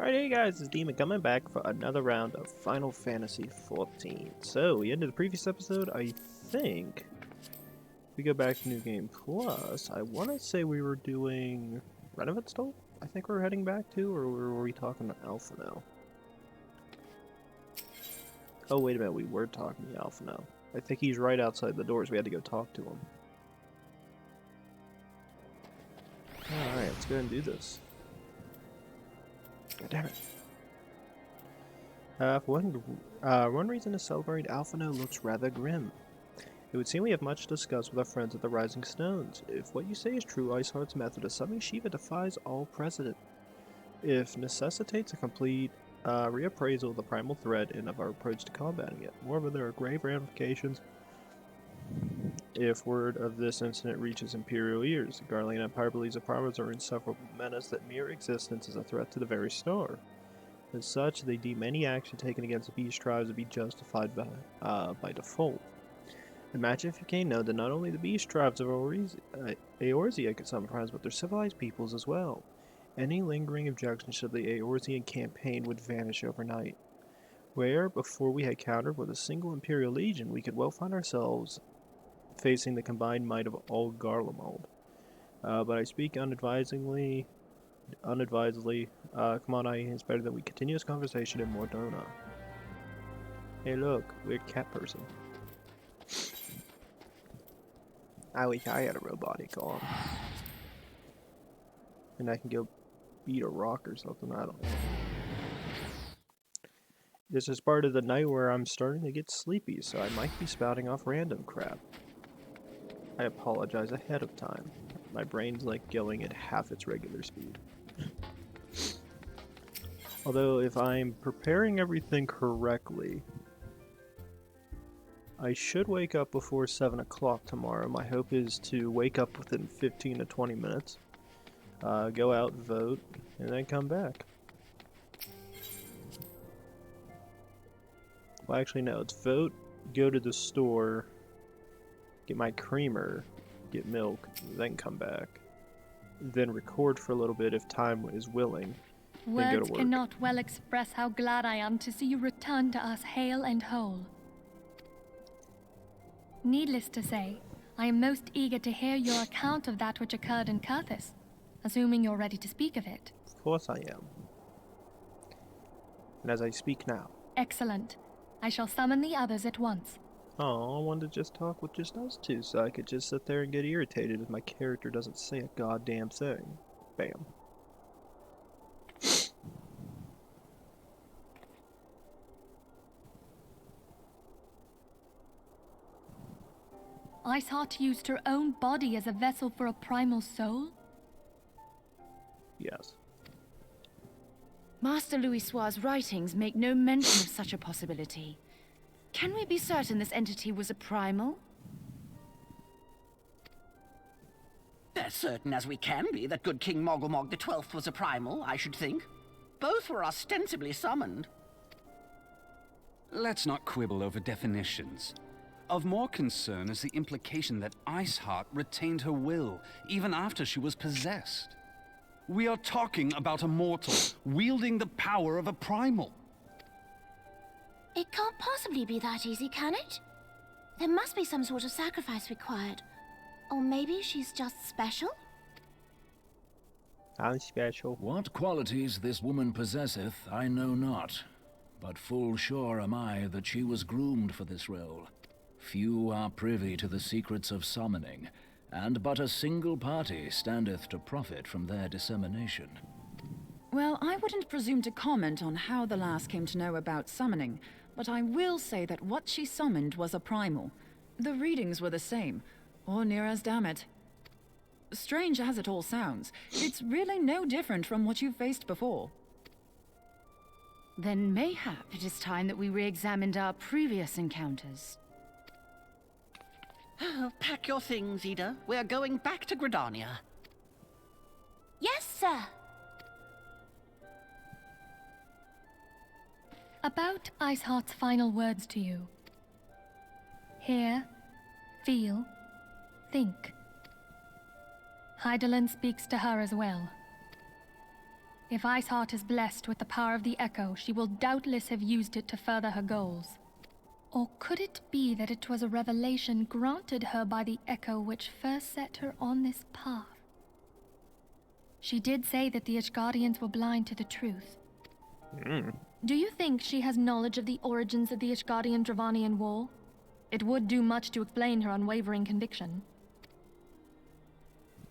Alright, hey guys, it's Demon coming back for another round of Final Fantasy XIV. So, we ended the previous episode, I think. If we go back to New Game Plus, I want to say we were doing Renovate's I think we're heading back to, or were we talking to Alpha now? Oh, wait a minute, we were talking to Alpha now. I think he's right outside the doors, we had to go talk to him. Alright, let's go ahead and do this. God damn it. One reason to celebrate Alphino looks rather grim. It would seem we have much to discuss with our friends at the Rising Stones. If what you say is true, Iceheart's method of summoning Shiva defies all precedent. If necessitates a complete reappraisal of the primal threat and of our approach to combating it. Moreover, there are grave ramifications if word of this incident reaches Imperial ears. The Garlean Empire believes the primals are insufferable menace that mere existence is a threat to the very star. As such, they deem any action taken against the beast tribes to be justified by default. Imagine if it became known that not only the beast tribes of Eorzea could summon primals, but their civilized peoples as well. Any lingering objections to the Eorzean campaign would vanish overnight. Where, before we had countered with a single Imperial Legion, we could well find ourselves facing the combined might of all Garlemald. But I speak unadvisedly. Come on, it's better that we continue this conversation in Mordona. Hey look, weird cat person. I wish I had a robotic arm. And I can go beat a rock or something, I don't know. This is part of the night where I'm starting to get sleepy, so I might be spouting off random crap. I apologize ahead of time. My brain's like going at half its regular speed. Although, if I'm preparing everything correctly, I should wake up before 7 o'clock tomorrow. My hope is to wake up within 15 to 20 minutes, go out, vote, and then come back. Well, actually, no, it's vote, go to the store, get my creamer, get milk, then come back. Then record for a little bit if time is willing. Words cannot well express how glad I am to see you return to us hale and whole. Needless to say, I am most eager to hear your account of that which occurred in Kurthis, assuming you're ready to speak of it. Of course I am. And as I speak now. Excellent. I shall summon the others at once. Oh, I wanted to just talk with just us two, so I could just sit there and get irritated if my character doesn't say a goddamn thing. Bam. Iceheart used her own body as a vessel for a primal soul? Yes. Master Louisoix's writings make no mention of such a possibility. Can we be certain this entity was a primal? As certain as we can be that good King Mogglmog XII was a primal, I should think. Both were ostensibly summoned. Let's not quibble over definitions. Of more concern is the implication that Iceheart retained her will, even after she was possessed. We are talking about a mortal, wielding the power of a primal. It can't possibly be that easy, can it? There must be some sort of sacrifice required. Or maybe she's just special? I'm special. What qualities this woman possesseth, I know not. But full sure am I that she was groomed for this role. Few are privy to the secrets of summoning, and but a single party standeth to profit from their dissemination. Well, I wouldn't presume to comment on how the lass came to know about summoning, but I will say that what she summoned was a primal. The readings were the same, or near as damn it. Strange as it all sounds, it's really no different from what you've faced before. Then mayhap it is time that we re-examined our previous encounters. Pack your things, Ida. We're going back to Gridania. Yes, sir. About Iceheart's final words to you. Hear, feel, think. Hydaelyn speaks to her as well. If Iceheart is blessed with the power of the Echo, she will doubtless have used it to further her goals. Or could it be that it was a revelation granted her by the Echo which first set her on this path? She did say that the Ishgardians were blind to the truth. Do you think she has knowledge of the origins of the Ishgardian-Dravanian War? It would do much to explain her unwavering conviction.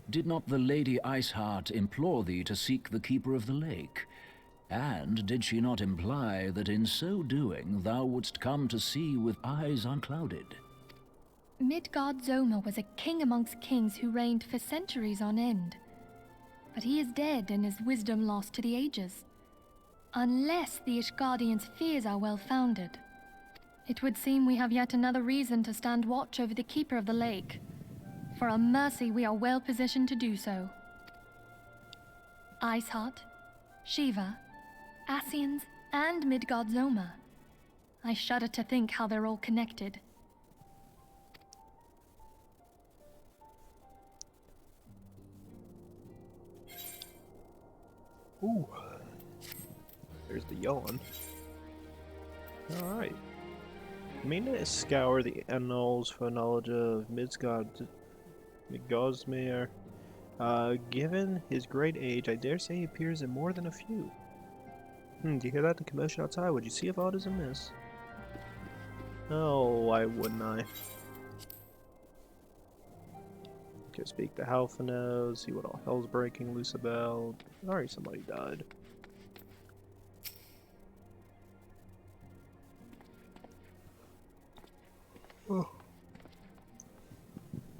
Did not the Lady Iceheart implore thee to seek the Keeper of the Lake? And did she not imply that in so doing thou wouldst come to see with eyes unclouded? Midgard-Zoma was a king amongst kings who reigned for centuries on end. But he is dead and his wisdom lost to the ages. Unless the Ishgardians' fears are well-founded. It would seem we have yet another reason to stand watch over the Keeper of the Lake. For a mercy, we are well positioned to do so. Iceheart, Shiva, Ascians, and Midgard-Zoma. I shudder to think how they're all connected. Ooh. There's the yawn. Alright. I mean to scour the annals for knowledge of Midgard's given his great age, I dare say he appears in more than a few. Do you hear that? The commotion outside? Would you see if aught is amiss? Oh, why wouldn't I? Go speak to Halfano, see what all hell's breaking loose about. Alright, somebody died. Oh.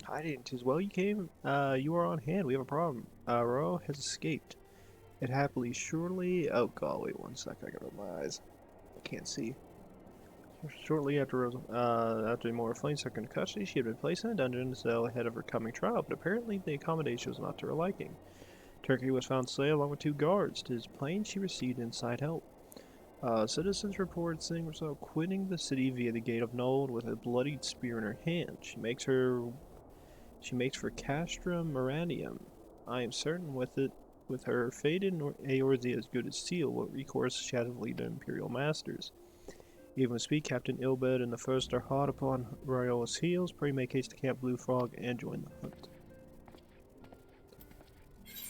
Hiding, 'tis well you came. You are on hand. We have a problem. Ro has escaped. It happily, surely. Oh god, wait 1 sec. I gotta open my eyes. I can't see. Shortly after a more fleeing second custody, she had been placed in a dungeon cell ahead of her coming trial, but apparently the accommodation was not to her liking. Turkey was found slain along with 2 guards. 'Tis plain she received inside help. Citizens report seeing herself quitting the city via the Gate of Nold with a bloodied spear in her hand. She makes for Castrum Miranium. I am certain with her fate in Eorzea as good as steel, what recourse she has of lead the Imperial Masters. Even with speed, Captain Ilbed and the first are hot upon Royal's heels. Pray make haste to Camp Blue Frog and join the hunt.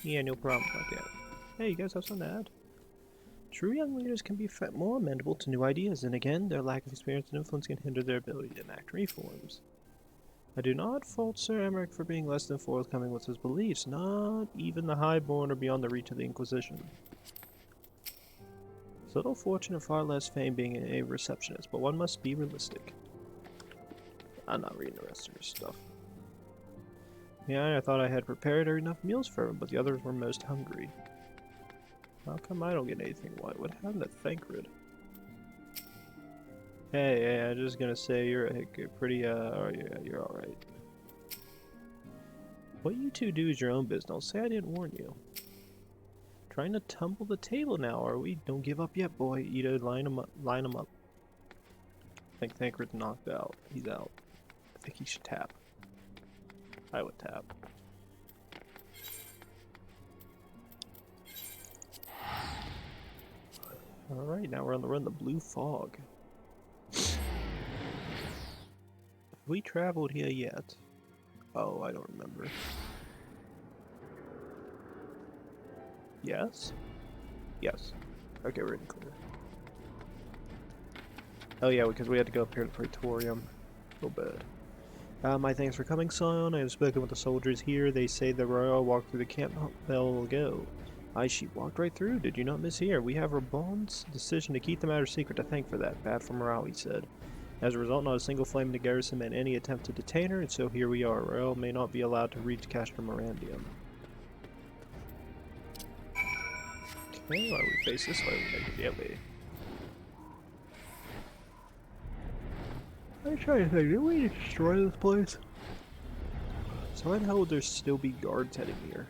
Yeah, no problem about that. Hey, you guys have something to add? True young leaders can be more amenable to new ideas, and again, their lack of experience and influence can hinder their ability to enact reforms. I do not fault Sir Emmerich for being less than forthcoming with his beliefs. Not even the Highborn are beyond the reach of the Inquisition. It's little fortune and far less fame being a receptionist, but one must be realistic. I'm not reading the rest of her stuff. Yeah, I thought I had prepared her enough meals for him, but the others were most hungry. How come I don't get anything? What happened to Thancred? Hey, I'm just gonna say you're pretty, oh yeah, you're alright. What you two do is your own business. I'll say I didn't warn you. Trying to tumble the table now, are we? Don't give up yet, boy. Ida, line him up. Line him up. I think Thancred's knocked out. He's out. I think he should tap. I would tap. Alright, now we're on the run, the Blue Fog. Have we traveled here yet? Oh, I don't remember. Yes? Yes. Okay, we're in clear. Oh yeah, because we had to go up here to Praetorium. Oh bad. My thanks for coming, son. I have spoken with the soldiers here. They say the royal walked through the camp bell ago. Aye, she walked right through. Did you not mishear? We have Rabon's decision to keep the matter secret to thank for that. Bad for morale, he said. As a result, not a single flame in the garrison made any attempt to detain her, and so here we are. Royal may not be allowed to reach Castrum Mirandium. Okay, why don't we face this way? We make it the other way. I'm trying to think, did we destroy this place? So why the hell would there still be guards heading here?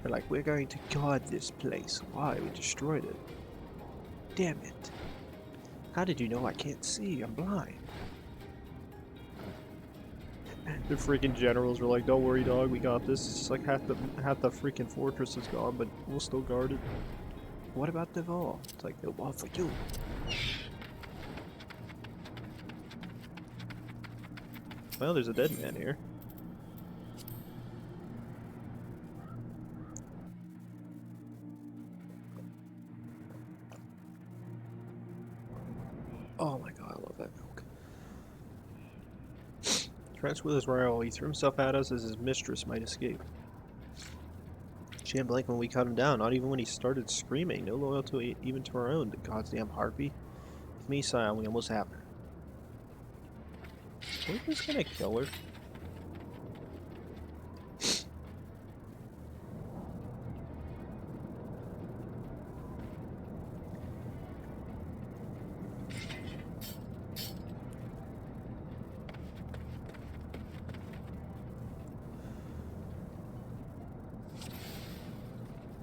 They're like, we're going to guard this place. Why? We destroyed it. Damn it. How did you know I can't see? I'm blind. The freaking generals were like, "Don't worry, dog, we got this." It's just like half the freaking fortress is gone, but we'll still guard it. What about Deval? It's like, they'll wall for you. Well, there's a dead man here. Oh my god, I love that milk. Trenched with his rifle, he threw himself at us as his mistress might escape. She didn't blink when we cut him down, not even when he started screaming. No loyalty even to our own, the goddamn harpy. With me, Scion, we almost have her. Are we just gonna kill her?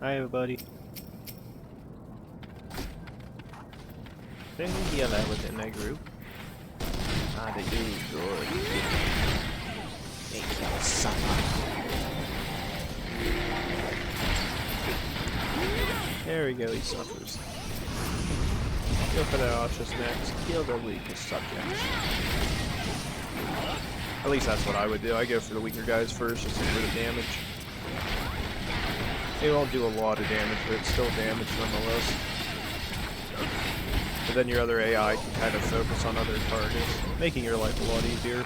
Hi, everybody. They need to yell out within that group. Ah, they do good. Make y'all suffer. There we go, he suffers. Go for that Ascians next. Kill the weakest subjects. At least that's what I would do. I go for the weaker guys first, just to get rid of damage. It won't do a lot of damage, but it's still damage nonetheless. But then your other AI can kind of focus on other targets, making your life a lot easier.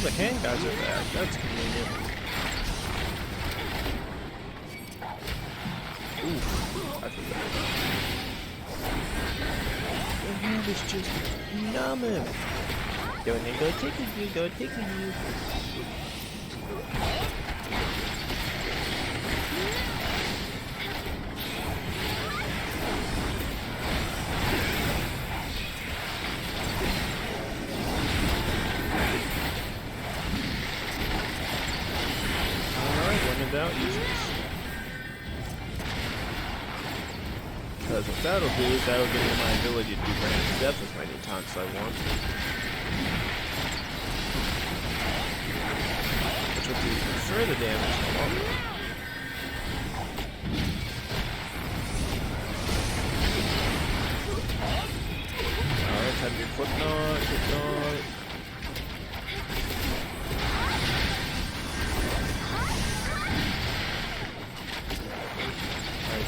The hand guys are back. That's convenient. Ooh, I forgot. The hand is just numbing. Go taking you, go taking you. Out useless. Because what that'll do is that'll give me my ability to do random death as many times as I want. Which will do even further damage the longer. Alright, time to do quick knot.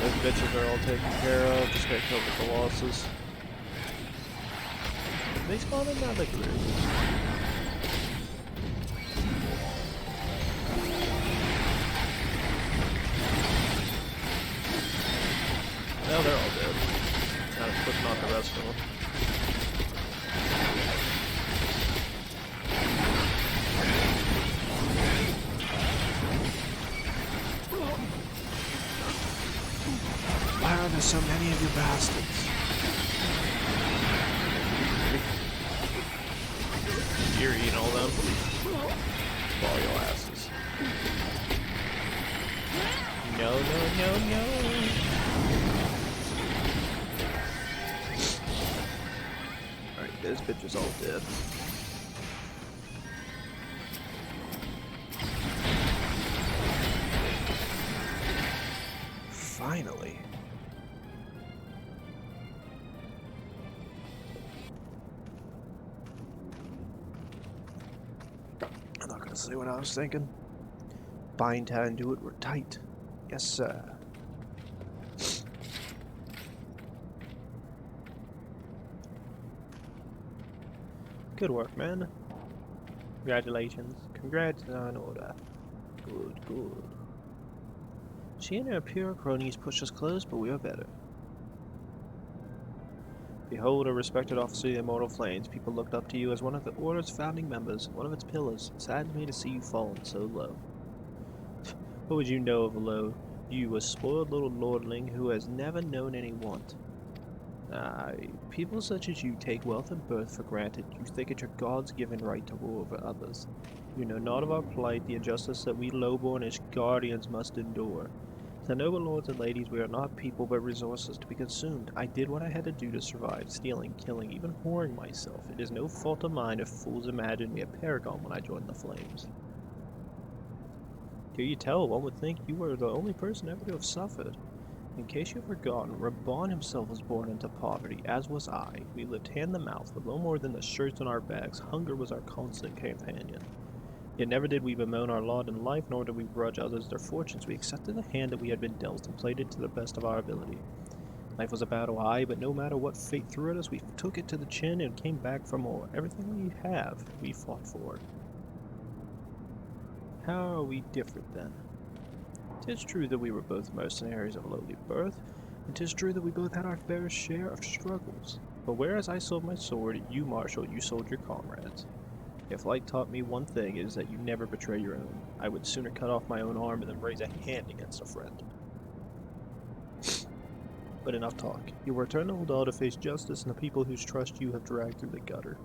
Those bitches are all taken care of. Just gotta kill the Colossus. They spawn another group. No, they're all dead. Gotta quick knock the rest of them. Why are there so many of you bastards? You're eating all them. Ball your asses. No. Alright, this bitch is all dead. Finally. I'm not gonna say what I was thinking. Bind tight and do it, we're tight. Yes, sir. Good work, man. Congratulations. Congrats on order. Good. She and her pure cronies pushed us close, but we are better. Behold, a respected officer of the Immortal Flames. People looked up to you as one of the Order's founding members, one of its pillars. It saddens me to see you fallen so low. What would you know of a low You, a spoiled little lordling who has never known any want. People such as you take wealth and birth for granted. You think it your God's-given right to rule over others. You know not of our plight, the injustice that we lowborn as guardians must endure. To noble lords and ladies, we are not people but resources to be consumed. I did what I had to do to survive, stealing, killing, even whoring myself. It is no fault of mine if fools imagined me a paragon when I joined the flames. Here you tell, one would think you were the only person ever to have suffered. In case you've forgotten, Reborn himself was born into poverty, as was I. We lived hand-to-mouth, with little more than the shirts on our backs. Hunger was our constant companion. Yet never did we bemoan our lot in life, nor did we grudge others their fortunes. We accepted the hand that we had been dealt and played it to the best of our ability. Life was a battle, aye, but no matter what fate threw at us, we took it to the chin and came back for more. Everything we have, we fought for. How are we different, then? 'Tis true that we were both mercenaries of lowly birth, and 'tis true that we both had our fair share of struggles. But whereas I sold my sword, you, Marshal, you sold your comrades. If life taught me one thing, it is that you never betray your own. I would sooner cut off my own arm than raise a hand against a friend. But enough talk. You will return to Ul'dah to face justice and the people whose trust you have dragged through the gutter.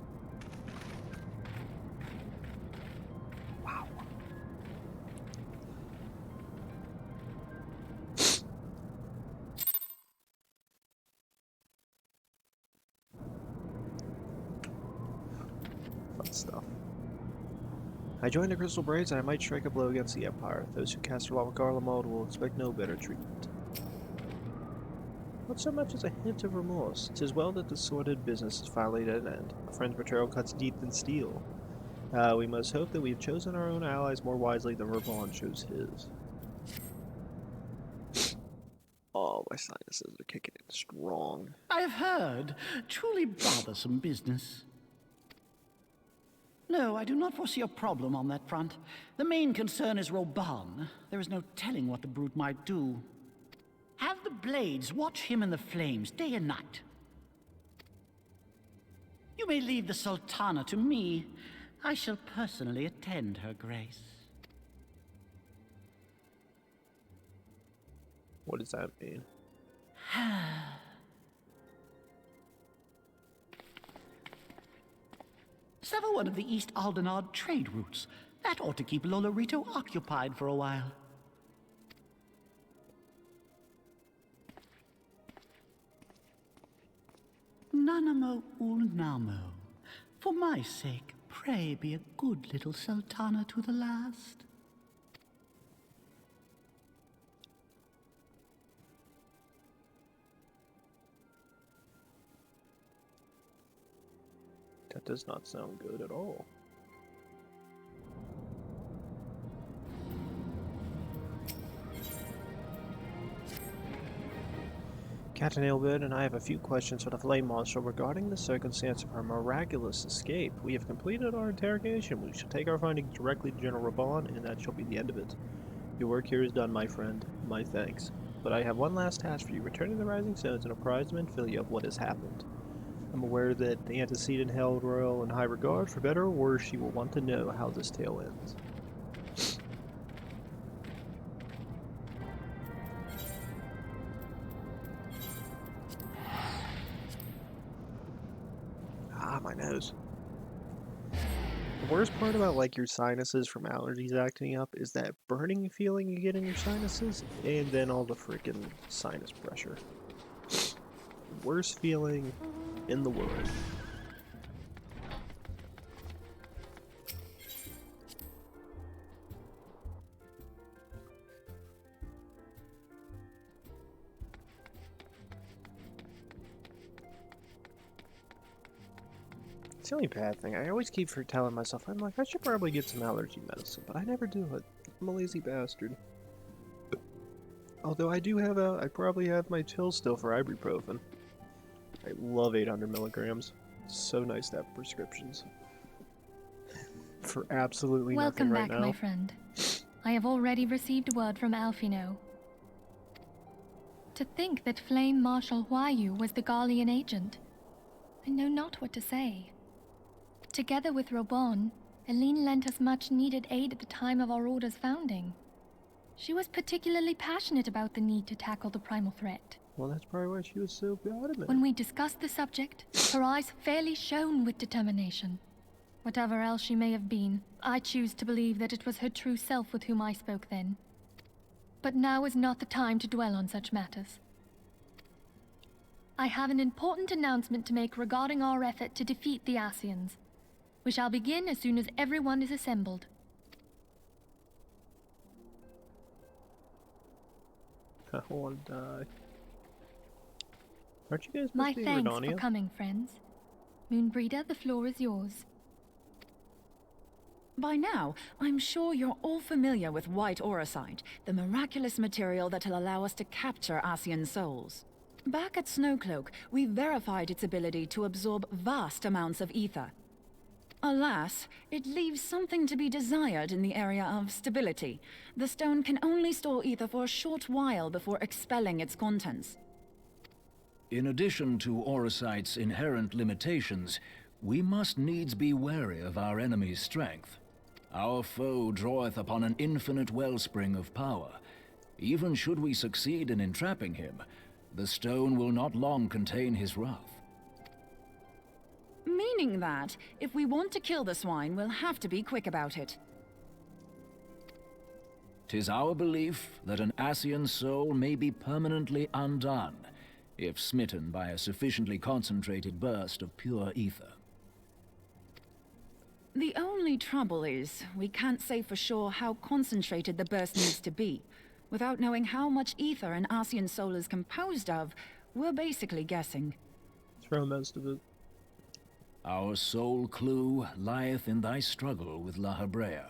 Wow. Fun stuff. I joined the Crystal Braids and I might strike a blow against the Empire. Those who cast her off Garlean will expect no better treatment. Not so much as a hint of remorse. 'Tis well that the sordid business is finally at an end. A friend's betrayal cuts deep than steel. We must hope that we have chosen our own allies more wisely than Reborn chose his. Oh, my sinuses are kicking in strong. I've heard. Truly bothersome business. No, I do not foresee a problem on that front. The main concern is Reborn. There is no telling what the brute might do. Have the Blades watch him in the flames day and night. You may leave the Sultana to me. I shall personally attend her grace. What does that mean? Sever one of the East Aldenard trade routes. That ought to keep Lolorito occupied for a while. Nanamo Ulnamo. For my sake, pray be a good little Sultana to the last. That does not sound good at all. Captain Aelbert and I have a few questions for the Flame Monster regarding the circumstance of her miraculous escape. We have completed our interrogation. We shall take our findings directly to General Reborn, and that shall be the end of it. Your work here is done, my friend. My thanks. But I have one last task for you. Return to the Rising Stones and apprise Menphilia of what has happened. I'm aware that the antecedent held Royal in high regard. For better or worse, she will want to know how this tale ends. Ah, my nose. The worst part about like your sinuses from allergies acting up is that burning feeling you get in your sinuses, and then all the freaking sinus pressure. Worst feeling in the world. It's the only bad thing. I always keep telling myself, I'm like, I should probably get some allergy medicine, but I never do it. I'm a lazy bastard. Although I do have I probably have my pills still for ibuprofen. I love 800 milligrams. It's so nice to have prescriptions. For absolutely Welcome nothing right back, now. my friend. I have already received word from Alphino. To think that Flame Marshal Huayu was the Garlean agent. I know not what to say. Together with Reborn, Aline lent us much-needed aid at the time of our Order's founding. She was particularly passionate about the need to tackle the primal threat. Well, that's probably why she was so adamant. When we discussed the subject, her eyes fairly shone with determination. Whatever else she may have been, I choose to believe that it was her true self with whom I spoke then. But now is not the time to dwell on such matters. I have an important announcement to make regarding our effort to defeat the Ascians. We shall begin as soon as everyone is assembled. I want to die. Aren't you guys supposed My to be in thanks Redania? for coming, friends. Moonbreeder, the floor is yours. By now, I'm sure you're all familiar with white Aurosite, the miraculous material that'll allow us to capture Ascian souls. Back at Snowcloak, we verified its ability to absorb vast amounts of ether. Alas, it leaves something to be desired in the area of stability. The stone can only store ether for a short while before expelling its contents. In addition to Aurosite's inherent limitations, we must needs be wary of our enemy's strength. Our foe draweth upon an infinite wellspring of power. Even should we succeed in entrapping him, the stone will not long contain his wrath. Meaning that, if we want to kill the swine, we'll have to be quick about it. 'Tis our belief that an Ascian soul may be permanently undone, if smitten by a sufficiently concentrated burst of pure ether. The only trouble is, we can't say for sure how concentrated the burst needs to be. Without knowing how much ether an Ascian soul is composed of, we're basically guessing. Throw most of it. Our sole clue lieth in thy struggle with La Hebrea.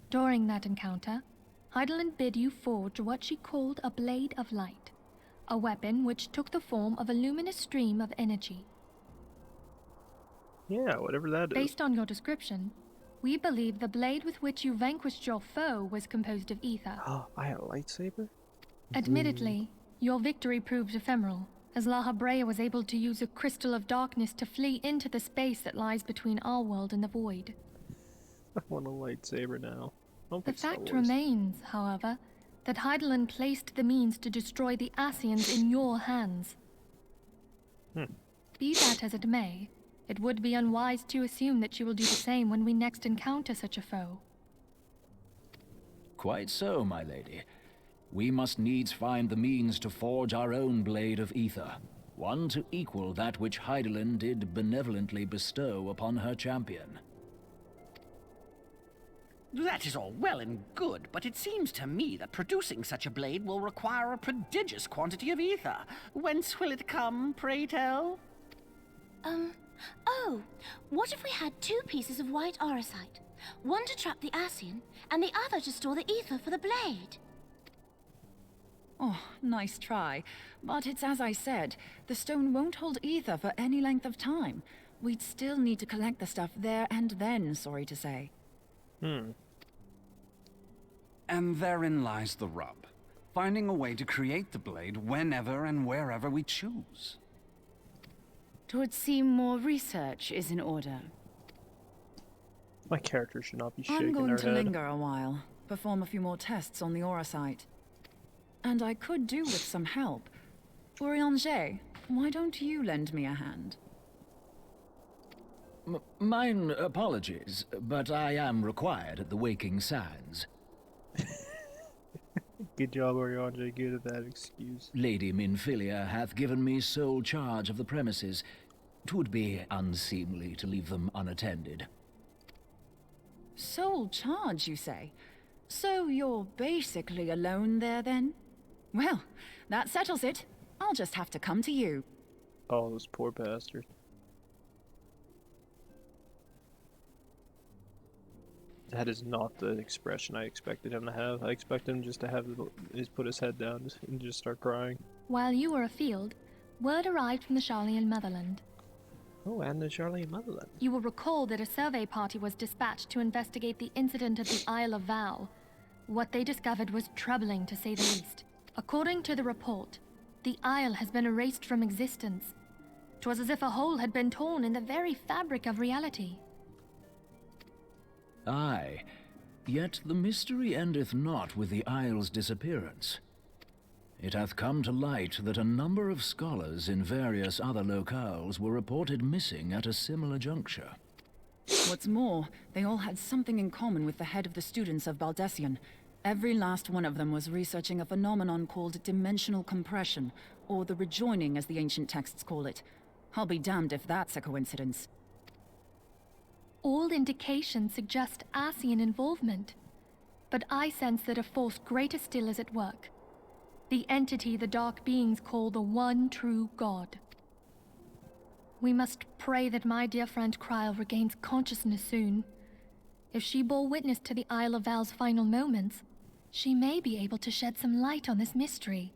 During that encounter, Hydaelyn bid you forge what she called a Blade of Light, a weapon which took the form of a luminous stream of energy. Yeah, whatever that is. Based on your description, we believe the blade with which you vanquished your foe was composed of ether. Oh, I had a lightsaber? Admittedly, your victory proved ephemeral, as La Hebrea was able to use a crystal of darkness to flee into the space that lies between our world and the void. I want a lightsaber now. Don't The pick Star fact Wars. remains, however, that Hydaelyn placed the means to destroy the Ascians in your hands. Be that as it may, it would be unwise to assume that she will do the same when we next encounter such a foe. Quite so, my lady. We must needs find the means to forge our own blade of ether, one to equal that which Hydaelyn did benevolently bestow upon her champion. That is all well and good, but it seems to me that producing such a blade will require a prodigious quantity of ether. Whence will it come, pray tell? Oh, what if we had two pieces of white Aurosite? One to trap the Ascian, and the other to store the ether for the blade. Oh, nice try. But it's as I said, the stone won't hold ether for any length of time. We'd still need to collect the stuff there and then, sorry to say. And therein lies the rub. Finding a way to create the blade whenever and wherever we choose. It would seem more research is in order. My character should not be I'm shaking going her to head. linger a while, perform a few more tests on the Aurosite. And I could do with some help. Eorzeans, why don't you lend me a hand? Mine apologies, but I am required at the Waking Sands. Good job, Oriange. Good at that excuse. Lady Minfilia hath given me sole charge of the premises. 'Twould be unseemly to leave them unattended. Sole charge, you say? So you're basically alone there, then? Well, that settles it. I'll just have to come to you. Oh, those poor bastards. That is not the expression I expected him to have. I expected him just to have just put his head down and just start crying. While you were afield, word arrived from the Garlean motherland. Oh, and the Garlean motherland. You will recall that a survey party was dispatched to investigate the incident at the Isle of Val. What they discovered was troubling, to say the least. According to the report, the Isle has been erased from existence. 'Twas as if a hole had been torn in the very fabric of reality. Aye, Yet the mystery endeth not with the isle's disappearance. It hath come to light that a number of scholars in various other locales were reported missing at a similar juncture. What's more, they all had something in common with the head of the students of Baldesion. Every last one of them was researching a phenomenon called dimensional compression, or the rejoining as the ancient texts call it. I'll be damned if that's a coincidence. All indications suggest Ascian involvement, but I sense that a force greater still is at work. The entity the Dark Beings call the One True God. We must pray that my dear friend Kryl regains consciousness soon. If she bore witness to the Isle of Val's final moments, she may be able to shed some light on this mystery.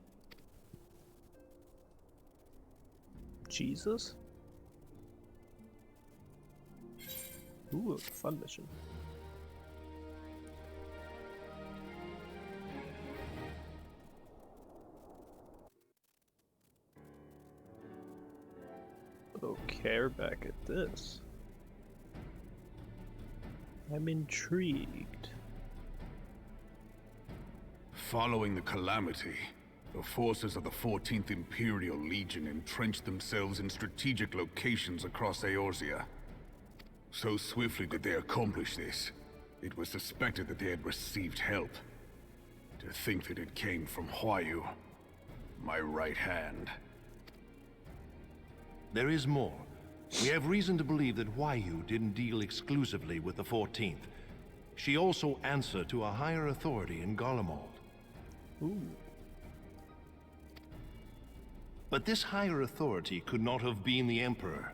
Jesus? Ooh, a fun mission. Okay, we're back at this. I'm intrigued. Following the Calamity, the forces of the 14th Imperial Legion entrenched themselves in strategic locations across Eorzea. So swiftly did they accomplish this, it was suspected that they had received help. To think that it came from Huayu, my right hand. There is more. We have reason to believe that Huayu didn't deal exclusively with the 14th. She also answered to a higher authority in Garlemald. Ooh. But this higher authority could not have been the Emperor.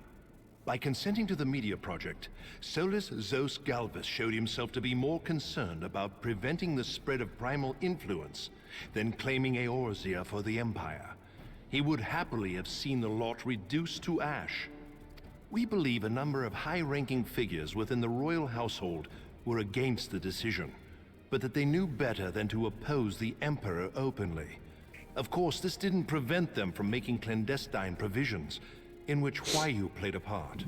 By consenting to the media project, Solus Zos Galvus showed himself to be more concerned about preventing the spread of primal influence than claiming Eorzea for the Empire. He would happily have seen the lot reduced to ash. We believe a number of high-ranking figures within the royal household were against the decision, but that they knew better than to oppose the Emperor openly. Of course, this didn't prevent them from making clandestine provisions, in which Huayu played a part.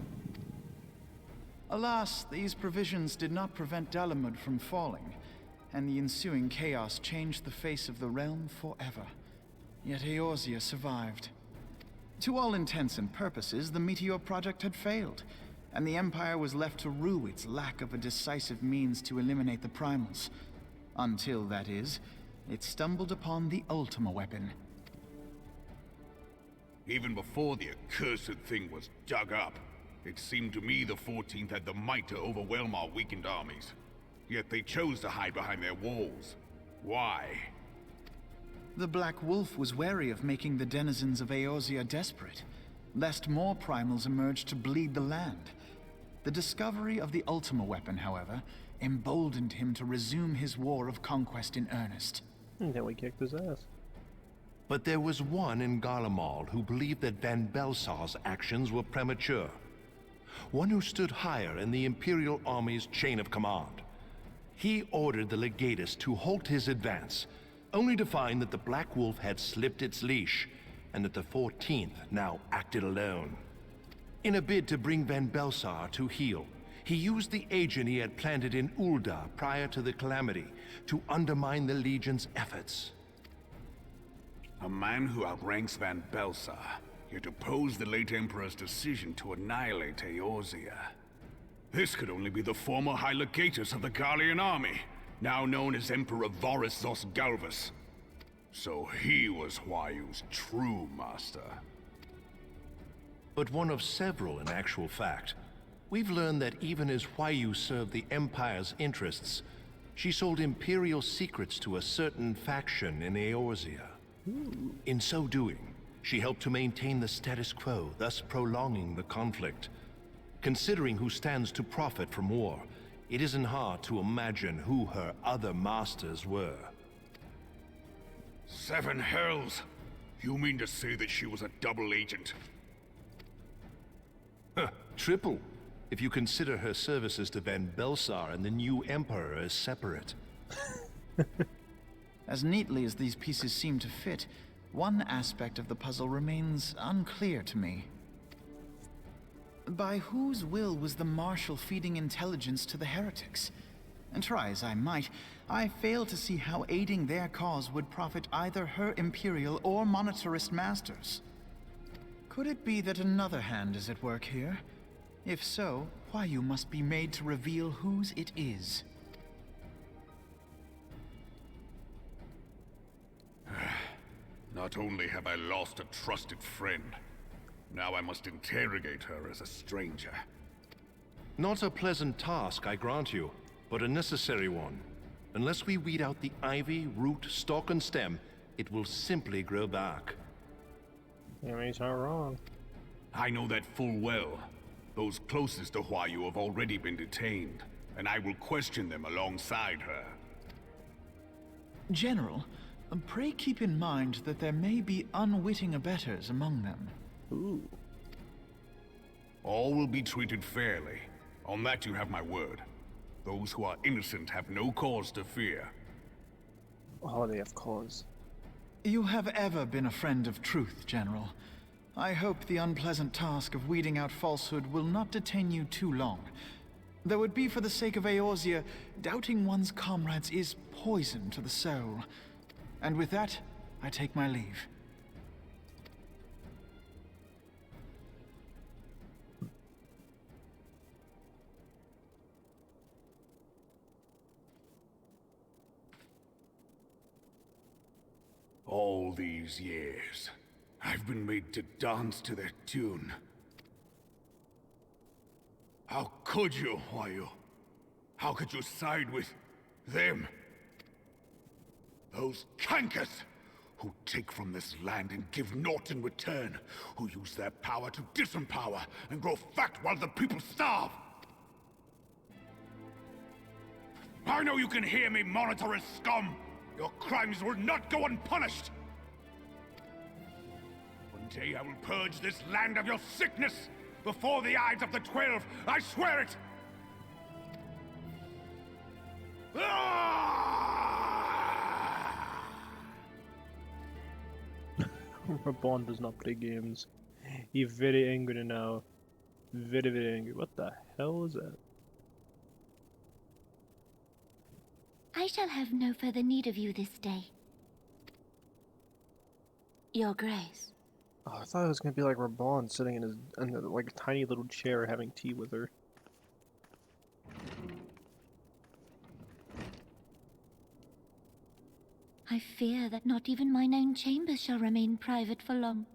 Alas, these provisions did not prevent Dalamud from falling, and the ensuing chaos changed the face of the realm forever. Yet Eorzea survived. To all intents and purposes, the Meteor Project had failed, and the Empire was left to rue its lack of a decisive means to eliminate the primals. Until, that is, it stumbled upon the Ultima weapon. Even before the accursed thing was dug up, it seemed to me the 14th had the might to overwhelm our weakened armies. Yet they chose to hide behind their walls. Why? The Black Wolf was wary of making the denizens of Eorzea desperate, lest more primals emerge to bleed the land. The discovery of the Ultima weapon, however, emboldened him to resume his war of conquest in earnest. And then we kicked his ass. But there was one in Garlemald who believed that Van Belsar's actions were premature. One who stood higher in the Imperial Army's chain of command. He ordered the Legatus to halt his advance, only to find that the Black Wolf had slipped its leash, and that the 14th now acted alone. In a bid to bring Van Belsar to heel, he used the agent he had planted in Ul'dah prior to the Calamity to undermine the Legion's efforts. A man who outranks Van Belsar, yet opposed the late Emperor's decision to annihilate Eorzea. This could only be the former High Legatus of the Garlean army, now known as Emperor Varus Zos Galvus. So he was Huayu's true master. But one of several in actual fact. We've learned that even as Huayu served the Empire's interests, she sold Imperial secrets to a certain faction in Eorzea. In so doing, she helped to maintain the status quo, thus prolonging the conflict. Considering who stands to profit from war, it isn't hard to imagine who her other masters were. Seven hells! You mean to say that she was a double agent? Triple, if you consider her services to Van Belsar and the new Emperor as separate. As neatly as these pieces seem to fit, one aspect of the puzzle remains unclear to me. By whose will was the Marshal feeding intelligence to the heretics? And try as I might, I fail to see how aiding their cause would profit either her Imperial or Monetarist masters. Could it be that another hand is at work here? If so, why you must be made to reveal whose it is. Not only have I lost a trusted friend, now I must interrogate her as a stranger. Not a pleasant task, I grant you, but a necessary one. Unless we weed out the ivy, root, stalk, and stem, it will simply grow back. I mean, he's not wrong. I know that full well. Those closest to Huayu have already been detained, and I will question them alongside her. General, pray keep in mind that there may be unwitting abettors among them. Ooh. All will be treated fairly. On that you have my word. Those who are innocent have no cause to fear. Oh, they have cause. You have ever been a friend of truth, General. I hope the unpleasant task of weeding out falsehood will not detain you too long. Though it be for the sake of Eorzea, doubting one's comrades is poison to the soul. And with that, I take my leave. All these years, I've been made to dance to their tune. How could you, Huayu? How could you side with them? Those cankers who take from this land and give naught in return, who use their power to disempower and grow fat while the people starve. I know you can hear me, monetarist scum! Your crimes will not go unpunished! One day I will purge this land of your sickness! Before the eyes of the 12, I swear it! Reborn does not play games. He's very angry now. Very, very angry. What the hell is that? I shall have no further need of you this day. Your Grace. Oh, I thought it was gonna be like Reborn sitting in like a tiny little chair having tea with her. I fear that not even mine own chambers shall remain private for long.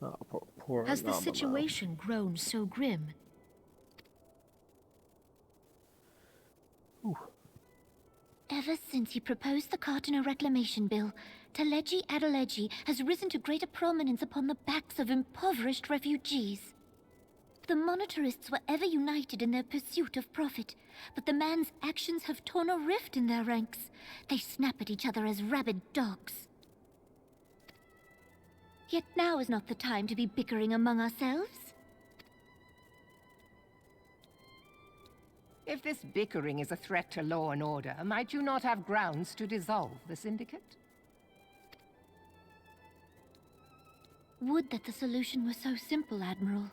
Oh, poor Has the Namama. situation grown so grim? Ooh. Ever since he proposed the Cartiner Reclamation Bill, Teleji Adeleji has risen to greater prominence upon the backs of impoverished refugees. The monetarists were ever united in their pursuit of profit, but the man's actions have torn a rift in their ranks. They snap at each other as rabid dogs. Yet now is not the time to be bickering among ourselves. If this bickering is a threat to law and order, might you not have grounds to dissolve the Syndicate? Would that the solution were so simple, Admiral.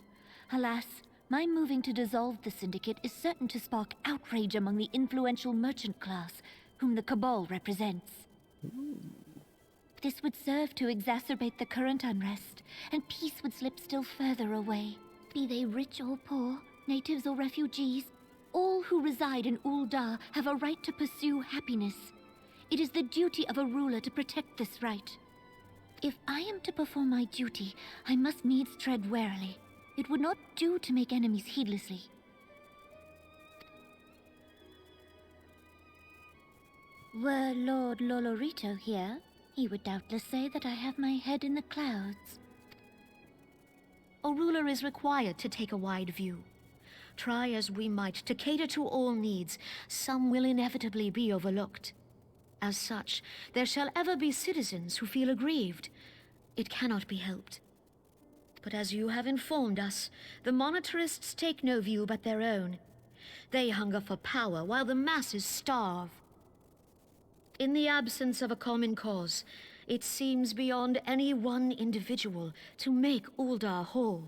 Alas, my moving to dissolve the Syndicate is certain to spark outrage among the influential merchant class, whom the Cabal represents. This would serve to exacerbate the current unrest, and peace would slip still further away. Be they rich or poor, natives or refugees, all who reside in Ul'dah have a right to pursue happiness. It is the duty of a ruler to protect this right. If I am to perform my duty, I must needs tread warily. It would not do to make enemies heedlessly. Were Lord Lolorito here, he would doubtless say that I have my head in the clouds. A ruler is required to take a wide view. Try as we might to cater to all needs, some will inevitably be overlooked. As such, there shall ever be citizens who feel aggrieved. It cannot be helped. But as you have informed us, the monetarists take no view but their own. They hunger for power while the masses starve. In the absence of a common cause, it seems beyond any one individual to make Ul'dah whole.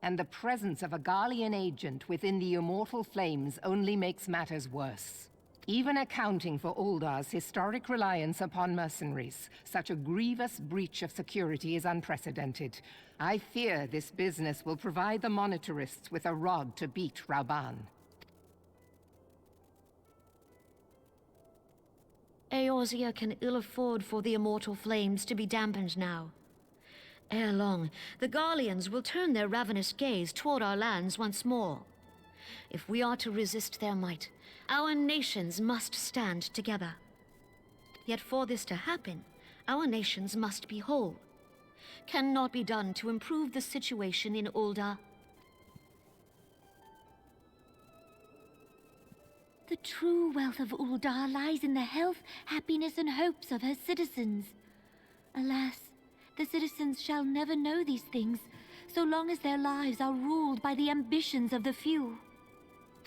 and the presence of a Garlean agent within the immortal flames only makes matters worse. Even accounting for Uldar's historic reliance upon mercenaries, such a grievous breach of security is unprecedented. I fear this business will provide the Monitorists with a rod to beat Rauban. Eorzea can ill afford for the immortal flames to be dampened now. Ere long, the Garleans will turn their ravenous gaze toward our lands once more. If we are to resist their might, our nations must stand together. Yet for this to happen, our nations must be whole. Cannot be done to improve the situation in Ulda. The true wealth of Ulda lies in the health, happiness, and hopes of her citizens. Alas, the citizens shall never know these things, so long as their lives are ruled by the ambitions of the few.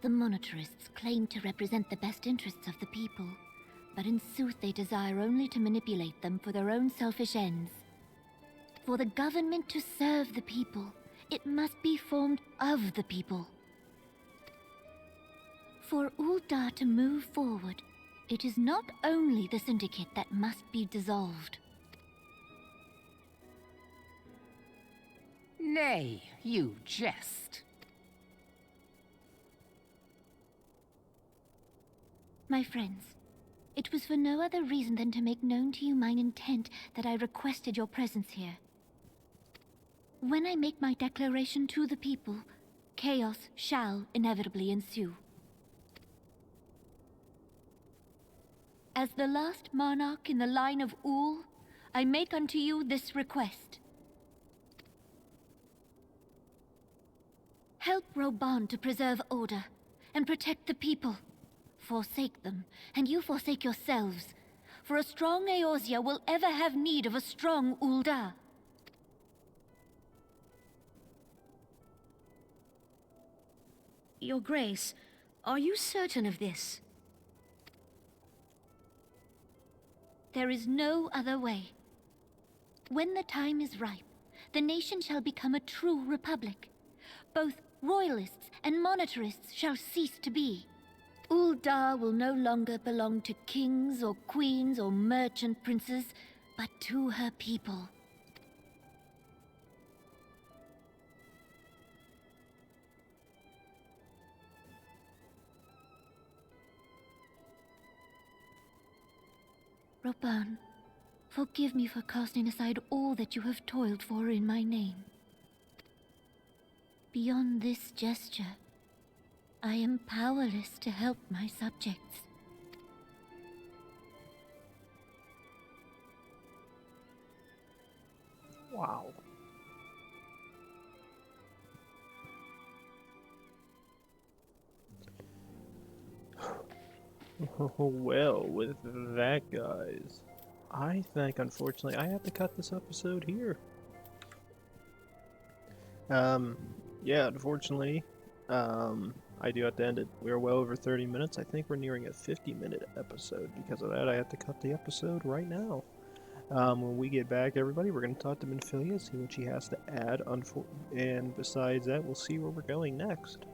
The Monitorists claim to represent the best interests of the people, but in sooth they desire only to manipulate them for their own selfish ends. For the government to serve the people, it must be formed of the people. For Ulda to move forward, it is not only the Syndicate that must be dissolved. Nay, you jest. My friends, it was for no other reason than to make known to you mine intent that I requested your presence here. When I make my declaration to the people, chaos shall inevitably ensue. As the last monarch in the line of Ul, I make unto you this request. Help Rauban to preserve order and protect the people. Forsake them, and you forsake yourselves. For a strong Eorzea will ever have need of a strong Ulda. Your Grace, are you certain of this? There is no other way. When the time is ripe, the nation shall become a true republic. Both royalists and monitorists shall cease to be. Ulda will no longer belong to kings or queens or merchant princes, but to her people. Rauban, forgive me for casting aside all that you have toiled for in my name. Beyond this gesture, I am powerless to help my subjects. Wow. Well, with that, guys, I think, unfortunately, I have to cut this episode here. Yeah, unfortunately, I do have to end it. We're well over 30 minutes. I think we're nearing a 50-minute episode. Because of that, I have to cut the episode right now. When we get back, everybody, we're going to talk to Minfilia, see what she has to add. And besides that, we'll see where we're going next.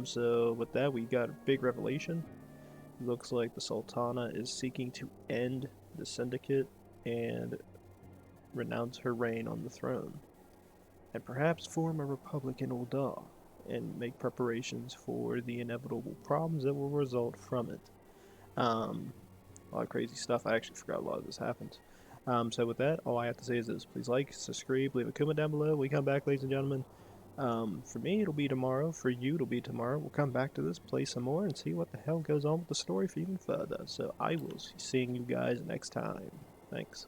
So with that, we got a big revelation. Looks like the Sultana is seeking to end the Syndicate and renounce her reign on the throne. And perhaps form a republic in Ulda and make preparations for the inevitable problems that will result from it. A lot of crazy stuff. I actually forgot a lot of this happens. So with that, all I have to say is this. Please like, subscribe, leave a comment down below. We come back, ladies and gentlemen. For me, it'll be tomorrow. For you, it'll be tomorrow. We'll come back to this, play some more, and see what the hell goes on with the story for even further. So I will see you guys next time. Thanks.